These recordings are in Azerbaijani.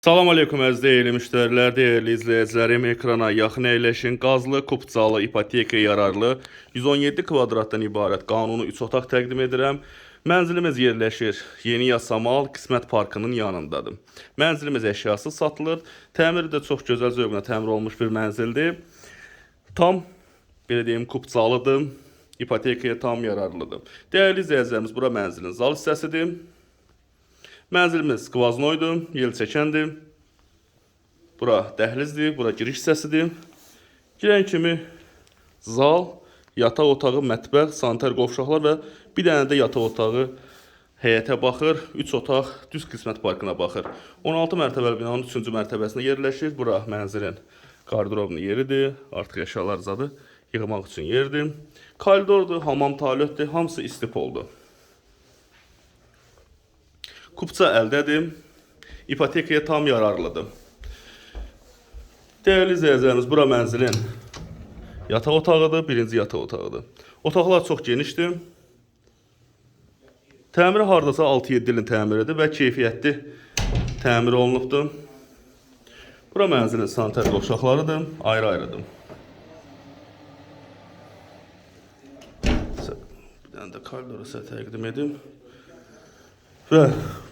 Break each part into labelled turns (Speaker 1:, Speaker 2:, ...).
Speaker 1: Salam aleykum əziz değerli müştərilər, değerli izləyicilərim. Ekrana yaxın əyləşin. Qazlı, Kupçalı, ipoteka yararlı 117 kvadratdan ibarət qanuni 3 otaq təqdim edirəm. Mənzilimiz yerləşir Yeni Yasamal Qismət Parkının yanındadır. Mənzilimiz əşyası satılır. Təmiri də çox gözəl zövqlə təmir olmuş bir mənzildir. Tam, belə deyim, Kupçalıdır. İpotekaya tam yararlıdır. Değerli izləyicilərimiz, bura mənzilin zal hissəsidir. Mənzilimiz skvaznoydur, yel çəkəndir. Bura dəhlizdir, bura giriş hissəsidir. Girən kimi zal, yataq otağı, mətbəx, sanitar qovşaqlar və bir dənə də yataq otağı həyətə baxır. 3 otaq düz Qismət Parkına baxır. 16 mərtəbəli binanın 3-cü mərtəbəsində yerləşir. Bura mənzilin qardırovlu yeridir, artıq əşyalar zadı yığmaq üçün yerdir. Koridordur, hamam, tualetdir, hamısı istipoldur. Kupça əldədir. İpotekaya tam yararlıdır. Değerli izləyicilərimiz, bura mənzilin yataq otağıdır, birinci yataq otağıdır. Otaqlar çox genişdir. Təmiri hardasa 6-7 ilin təmiridir və keyfiyyətli təmir olunubdur. Bura mənzilin sanitar qovşaqlarıdır, ayrı-ayrıdır. Bir dənə də koridoru sizə təqdim edim. Və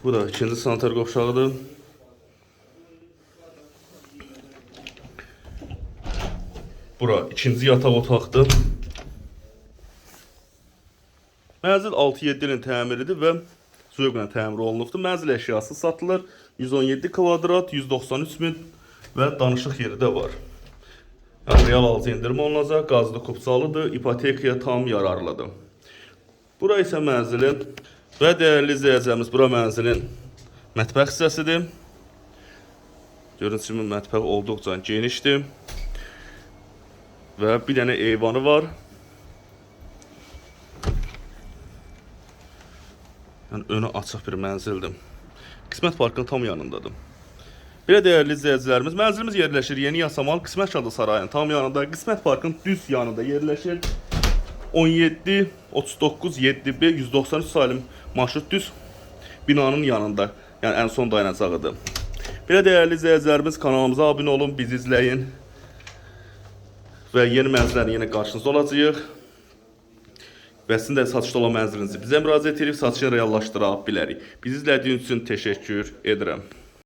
Speaker 1: bu da ikinci sanitar qovşağıdır. Bura ikinci yataq otaqdır. Mənzil 6-7 ilin təmiridir və zövqlə təmir olunubdur. Mənzil əşyası satılır. 117 kvadrat, 193 min və danışıq yeri də var. Yəni, real alıcı indirim olunacaq. Qazlı, Kupçalıdır. İpotekaya tam yararlıdır. Bura isə mənzilin və değerli izləyicilərimiz, bura mənzilin mətbəx hissəsidir. Gördüyünüz kimi mətbəx olduqca genişdir. Və bir dənə eyvanı var. Yəni, önü açıq bir mənzildir. Qismət Parkının tam yanındadır. Belə değerli izləyicilərimiz, mənzilimiz yerləşir Yeni Yasamal Qismət Şadı Sarayının tam yanında. Qismət Parkının düz yanında yerləşir. 17 39 7B 193 saylı marşrut düz binanın yanında, yəni ən son dayanacağıdır. Belə değerli izləyicilərimiz, kanalımıza abunə olun, bizi izləyin və yeni mənzillərin yenə qarşınızda olacağıq. Və sizin də satışda olan mənzilinizi bizə müraciət edib satışını reallaşdıra bilərik. Bizi izlədiyiniz üçün təşəkkür edirəm.